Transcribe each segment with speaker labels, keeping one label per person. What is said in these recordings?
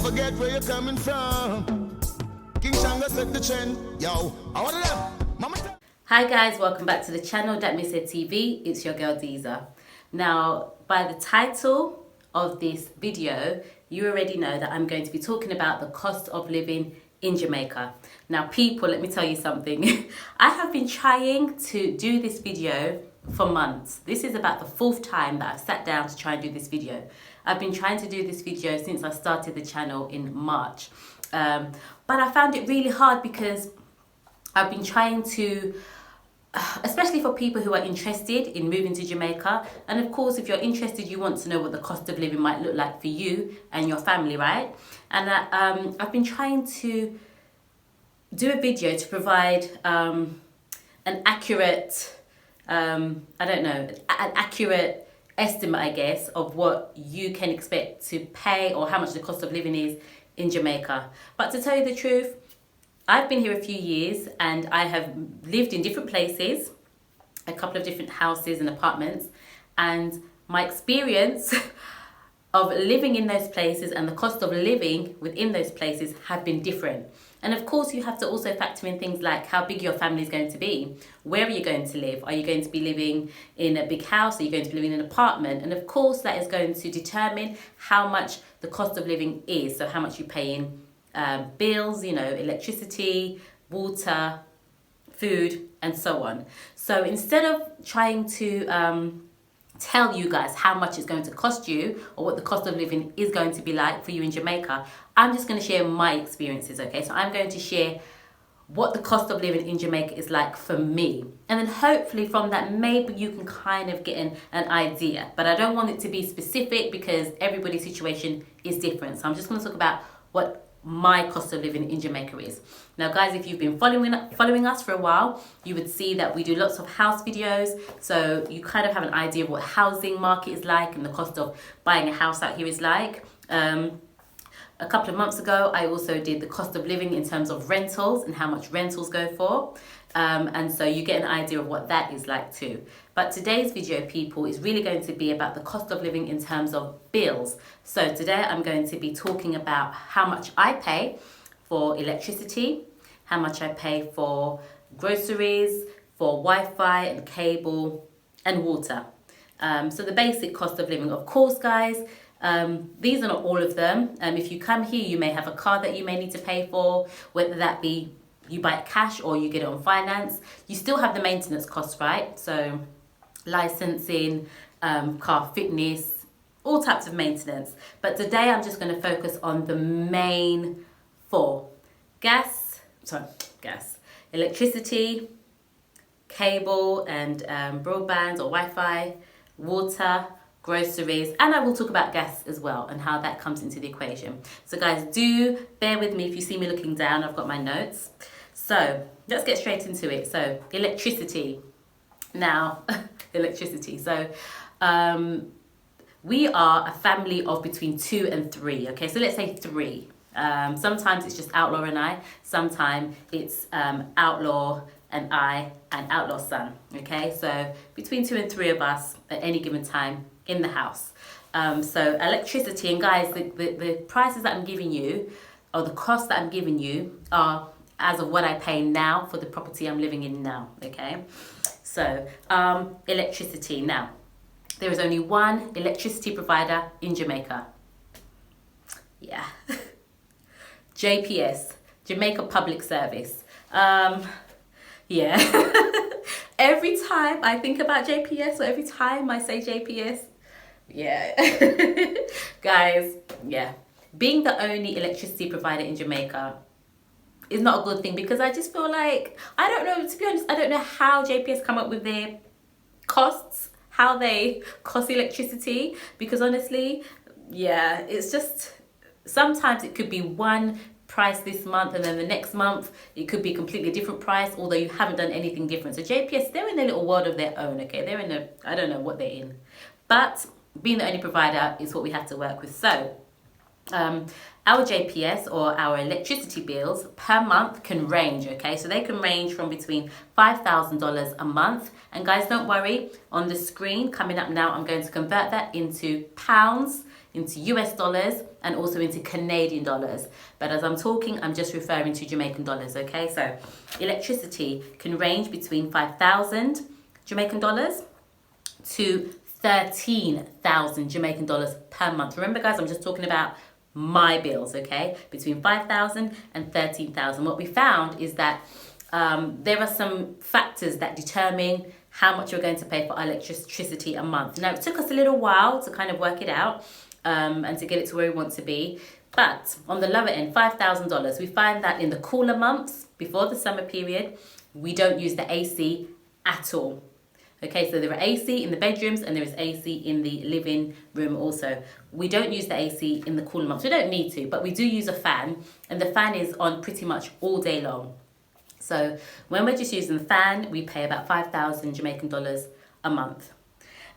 Speaker 1: forget where you're coming from. King Shango set the trend. Yo, I want them. Mama.
Speaker 2: Hi guys, welcome back to the channel datmisehtv. It's your girl Deezer. Now, by the title of this video, you already know that I'm going to be talking about the cost of living in Jamaica. Now people, let me tell you something. I have been trying to do this video for months. This is about the fourth time that I've sat down to try and do this video. I've been trying to do this video since I started the channel in March. But I found it really hard because I've been trying to, especially for people who are interested in moving to Jamaica. And of course, if you're interested, you want to know what the cost of living might look like for you and your family, right? And I've been trying to do a video to provide an accurate, an accurate estimate, I guess, of what you can expect to pay or how much the cost of living is in Jamaica. But to tell you the truth, I've been here a few years and I have lived in different places, a couple of different houses and apartments, and my experience of living in those places and the cost of living within those places have been different. And of course, you have to also factor in things like how big your family is going to be. Where are you going to live? Are you going to be living in a big house? Are you going to be living in an apartment? And of course, that is going to determine how much the cost of living is. So how much you pay in bills, you know, electricity, water, food, and so on. So instead of trying to tell you guys how much it's going to cost you or what the cost of living is going to be like for you in Jamaica, I'm just going to share my experiences, okay? So I'm going to share what the cost of living in Jamaica is like for me. And then hopefully from that, maybe you can kind of get an idea. But I don't want it to be specific because everybody's situation is different. So I'm just going to talk about what my cost of living in Jamaica is. Now guys, if you've been following us for a while, you would see that we do lots of house videos, so you kind of have an idea of what housing market is like and the cost of buying a house out here is like. A couple of months ago, I also did the cost of living in terms of rentals and how much rentals go for. And so you get an idea of what that is like too. But today's video, people, is really going to be about the cost of living in terms of bills. So today I'm going to be talking about how much I pay for electricity, how much I pay for groceries, for Wi-Fi and cable and water. So the basic cost of living, of course, guys. These are not all of them. If you come here, you may have a car that you may need to pay for, whether that be you buy it cash or you get it on finance. You still have the maintenance costs, right? So licensing, car fitness, all types of maintenance. But today I'm just going to focus on the main four: electricity, cable and broadband or Wi-Fi, water, groceries, and I will talk about gas as well and how that comes into the equation. So guys, do bear with me if you see me looking down. I've got my notes. So let's get straight into it. So electricity. Now, electricity. So we are a family of between 2 and 3. Okay, so let's say 3. Sometimes it's just Outlaw and I. Sometimes it's Outlaw and I and Outlaw's son. Okay, so between 2 and 3 of us at any given time in the house. So electricity, and guys, the prices that I'm giving you, or the costs that I'm giving you, are as of what I pay now for the property I'm living in now. Okay, so electricity. Now, there is only one electricity provider in Jamaica. Yeah. JPS, Jamaica Public Service. Yeah. Every time I think about JPS, or every time I say JPS, yeah. Guys, yeah. Being the only electricity provider in Jamaica is not a good thing, because I just feel like, I don't know, to be honest, I don't know how JPS come up with their costs, how they cost electricity, because honestly, yeah, it's just, sometimes it could be one price this month and then the next month it could be a completely different price, although you haven't done anything different. So JPS, they're in a little world of their own, okay? They're in a, I don't know what they're in. But being the only provider is what we have to work with. So our JPS, or our electricity bills per month, can range, okay? So they can range from between $5,000 a month. And guys, don't worry, on the screen coming up now, I'm going to convert that into pounds. into US dollars, and also into Canadian dollars. But as I'm talking, I'm just referring to Jamaican dollars, okay? So electricity can range between 5,000 Jamaican dollars to 13,000 Jamaican dollars per month. Remember, guys, I'm just talking about my bills, okay? Between 5,000 and 13,000. What we found is that there are some factors that determine how much you're going to pay for electricity a month. Now, it took us a little while to kind of work it out and to get it to where we want to be. But on the lower end, $5,000, we find that in the cooler months, before the summer period, we don't use the AC at all. Okay, so there are AC in the bedrooms and there is AC in the living room also. We don't use the AC in the cooler months. We don't need to, but we do use a fan, and the fan is on pretty much all day long. So when we're just using the fan, we pay about 5,000 Jamaican dollars a month.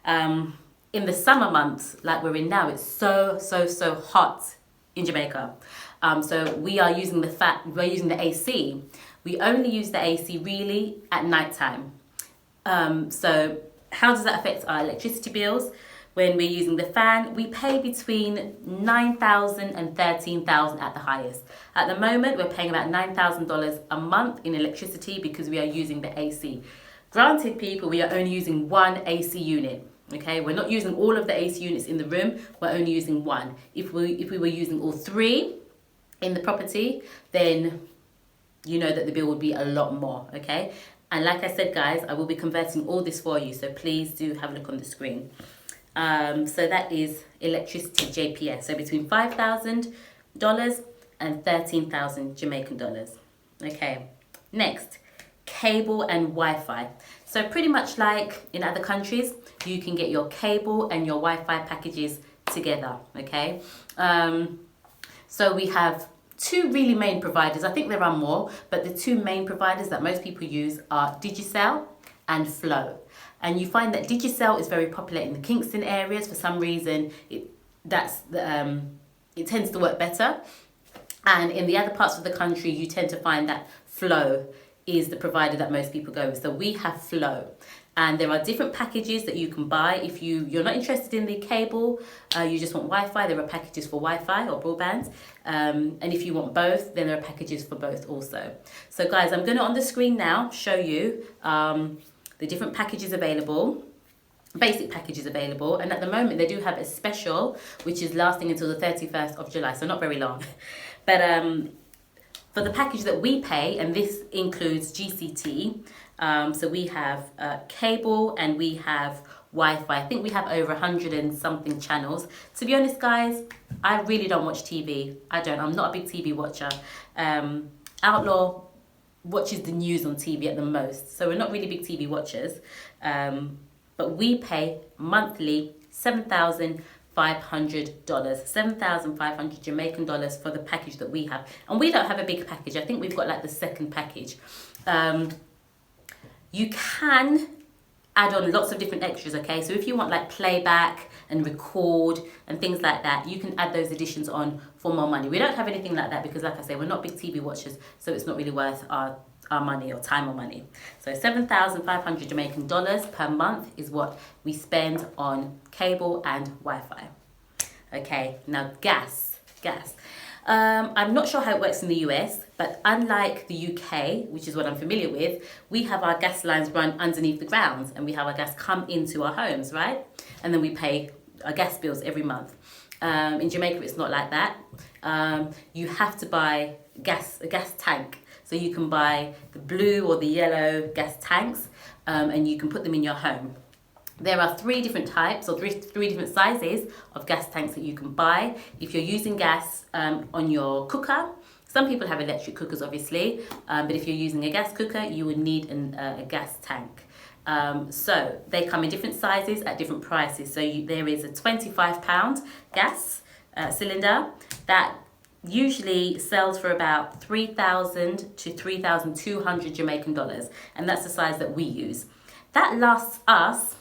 Speaker 2: In the summer months, like we're in now, it's so hot in Jamaica. So we are using we're using the AC. We only use the AC really at nighttime. So how does that affect our electricity bills? When we're using the fan, we pay between 9,000 and 13,000 at the highest. At the moment, we're paying about $9,000 a month in electricity because we are using the AC. Granted, people, we are only using one AC unit. Okay, we're not using all of the AC units in the room. We're only using one. If we were using all three in the property, then you know that the bill would be a lot more. Okay, and like I said, guys, I will be converting all this for you. So please do have a look on the screen. So that is electricity JPS. So between $5,000 and 13,000 Jamaican dollars. Okay, next, cable and Wi-Fi. So pretty much like in other countries, you can get your cable and your Wi-Fi packages together, okay? So we have two really main providers. I think there are more, but the two main providers that most people use are Digicel and Flow. And you find that Digicel is very popular in the Kingston areas. For some reason, it tends to work better. And in the other parts of the country, you tend to find that Flow is the provider that most people go with. So we have Flow. And there are different packages that you can buy. If you're not interested in the cable, you just want Wi-Fi, there are packages for Wi-Fi or broadband. And if you want both, then there are packages for both also. So guys, I'm going to on the screen now show you the different packages available, basic packages available. And at the moment, they do have a special, which is lasting until the 31st of July, so not very long. But for the package that we pay, and this includes GCT, so we have cable and we have Wi-Fi. I think we have over 100 and something channels. To be honest, guys, I really don't watch TV. I'm not a big TV watcher. Outlaw watches the news on TV at the most. So we're not really big TV watchers. But we pay monthly $7,500. 7,500 Jamaican dollars for the package that we have. And we don't have a big package. I think we've got like the second package. You can add on lots of different extras, okay? So if you want like playback and record and things like that, you can add those additions on for more money. We don't have anything like that because, like I say, we're not big TV watchers, so it's not really worth our money or time or money. So 7,500 Jamaican dollars per month is what we spend on cable and Wi-Fi. Okay, now gas. I'm not sure how it works in the US, but unlike the UK, which is what I'm familiar with, we have our gas lines run underneath the ground and we have our gas come into our homes, right? And then we pay our gas bills every month. In Jamaica, it's not like that. You have to buy a gas tank. So you can buy the blue or the yellow gas tanks and you can put them in your home. There are three different types or three different sizes of gas tanks that you can buy. If you're using gas on your cooker, some people have electric cookers obviously, but if you're using a gas cooker, you would need a gas tank. So they come in different sizes at different prices. So there is a 25-pound gas cylinder that usually sells for about 3,000 to 3,200 Jamaican dollars, and that's the size that we use. That lasts us,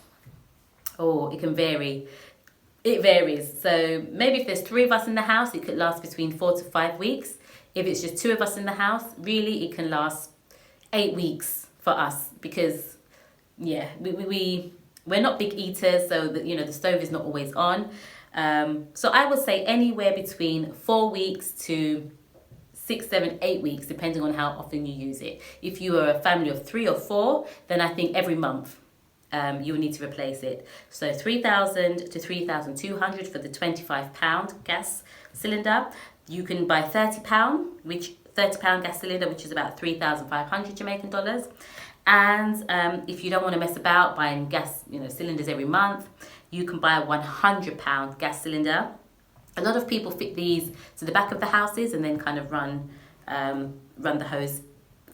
Speaker 2: it can vary. It varies. So maybe if there's 3 of us in the house, it could last between 4 to 5 weeks. If it's just 2 of us in the house, really it can last 8 weeks for us because, yeah, we we're not big eaters, so that, the stove is not always on. So I would say anywhere between 4 weeks to 6, 7, 8 weeks, depending on how often you use it. If you are a family of 3 or 4, then I think every month you will need to replace it. So 3,000 to 3,200 for the 25-pound gas cylinder. You can buy £30, which £30 gas cylinder, which is about 3,500 Jamaican dollars. And if you don't want to mess about buying gas, cylinders every month, you can buy a £100 gas cylinder. A lot of people fit these to the back of the houses and then kind of run the hose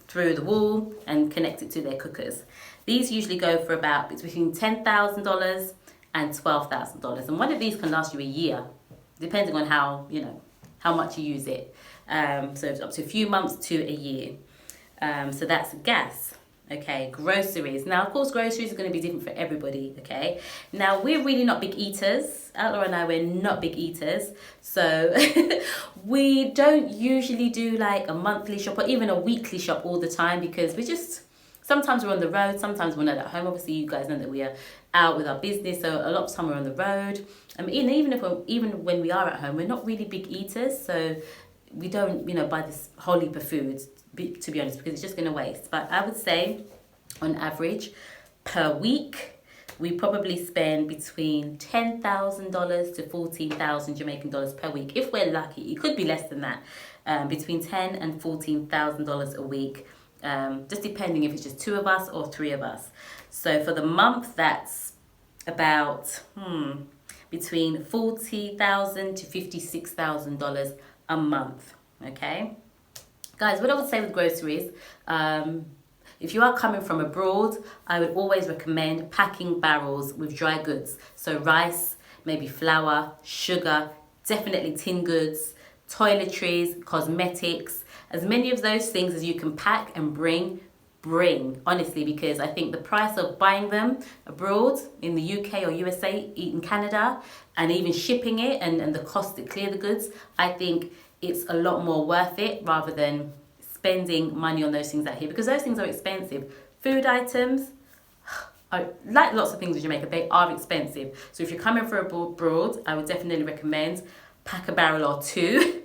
Speaker 2: through the wall and connect it to their cookers. These usually go for about between $10,000 and $12,000, and one of these can last you a year, depending on how much you use it. So it's up to a few months to a year. So that's gas. Okay, groceries. Now, of course, groceries are going to be different for everybody, okay? Now, we're really not big eaters. Outlaw and I, we're not big eaters. So we don't usually do like a monthly shop or even a weekly shop all the time, because sometimes we're on the road, sometimes we're not at home. Obviously, you guys know that we are out with our business, so a lot of time we're on the road. Even when we are at home, we're not really big eaters, so we don't, buy this whole heap of food, to be honest, because it's just going to waste. But I would say, on average, per week, we probably spend between $10,000 to 14,000 Jamaican dollars per week, if we're lucky. It could be less than that, between $10,000 and $14,000 a week, just depending if it's just 2 of us or 3 of us. So for the month, that's about between $40,000 to $56,000 a month. Okay, guys, what I would say with groceries, if you are coming from abroad, I would always recommend packing barrels with dry goods. So rice, maybe flour, sugar, definitely tin goods, toiletries, cosmetics, as many of those things as you can pack and bring, honestly, because I think the price of buying them abroad in the UK or USA, in Canada, and even shipping it and the cost to clear the goods, I think it's a lot more worth it rather than spending money on those things out here, because those things are expensive. Food items, like lots of things in Jamaica, they are expensive. So if you're coming from abroad, I would definitely recommend pack a barrel or 2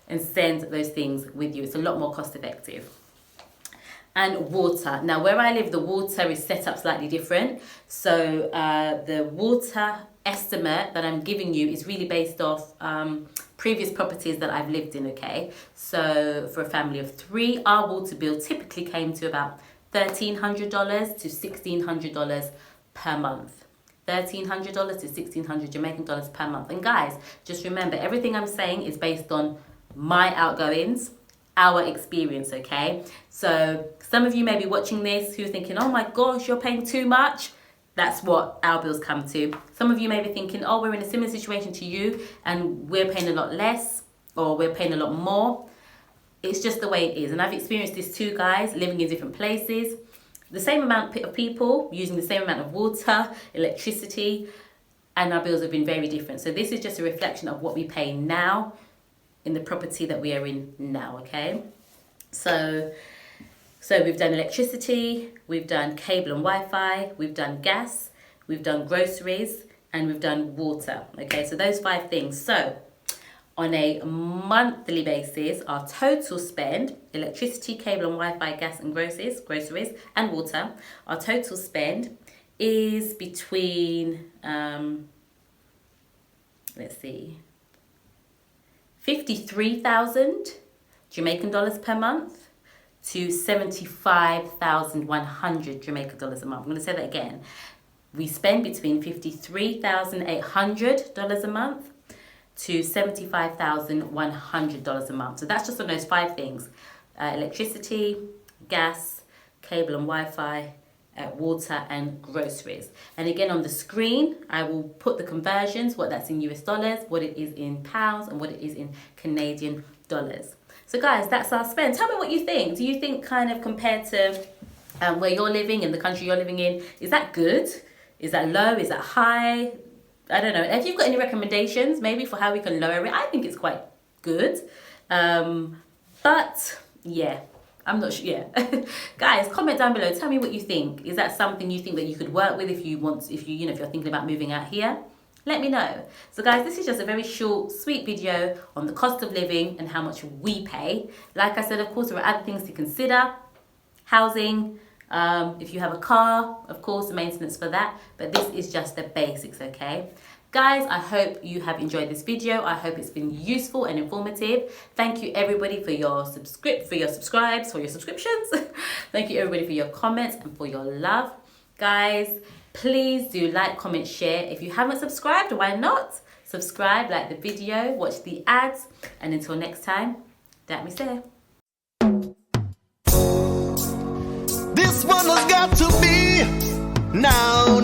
Speaker 2: and send those things with you. It's a lot more cost effective. And water. Now, where I live, the water is set up slightly different. So the water estimate that I'm giving you is really based off previous properties that I've lived in, okay? So for a family of 3, our water bill typically came to about $1,300 to $1,600 per month. $1,300 to $1,600 Jamaican dollars per month. And guys, just remember, everything I'm saying is based on my outgoings, our experience, okay? So some of you may be watching this who are thinking, oh my gosh, you're paying too much. That's what our bills come to. Some of you may be thinking, oh, we're in a similar situation to you and we're paying a lot less or we're paying a lot more. It's just the way it is. And I've experienced this too, guys, living in different places. The same amount of people using the same amount of water, electricity, and our bills have been very different. So this is just a reflection of what we pay now in the property that we are in now, okay? So we've done electricity, we've done cable and Wi-Fi, we've done gas, we've done groceries, and we've done water, okay? So those 5 things. So on a monthly basis, our total spend, electricity, cable and Wi-Fi, gas and groceries, and water, our total spend is between, let's see, 53,000 Jamaican dollars per month to 75,100 Jamaican dollars a month. I'm going to say that again. We spend between $53,800 a month to $75,100 a month. So that's just on those 5 things: electricity, gas, cable and Wi-Fi, water and groceries. And again, on the screen, I will put the conversions, what that's in US dollars, what it is in pounds, and what it is in Canadian dollars. So guys, that's our spend. Tell me what you think. Do you think, kind of compared to where you're living in the country you're living in, is that good? Is that low? Is that high? I don't know. If you've got any recommendations maybe for how we can lower it, I think it's quite good. But yeah, I'm not sure. Yeah. Guys, comment down below. Tell me what you think. Is that something you think that you could work with if you're thinking about moving out here? Let me know. So guys, this is just a very short, sweet video on the cost of living and how much we pay. Like I said, of course, there are other things to consider. Housing, if you have a car, of course, the maintenance for that. But this is just the basics, okay? Guys, I hope you have enjoyed this video. I hope it's been useful and informative. Thank you everybody for your subscriptions. Thank you everybody for your comments and for your love. Guys, please do like, comment, share. If you haven't subscribed, why not? Subscribe, like the video, watch the ads, and until next time, datmisehtv.
Speaker 1: This one has got to be now.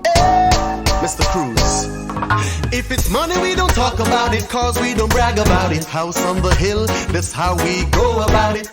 Speaker 1: Hey, Mr. Cruz. If it's money, we don't talk about it, cause we don't brag about it. House on the hill, that's how we go about it.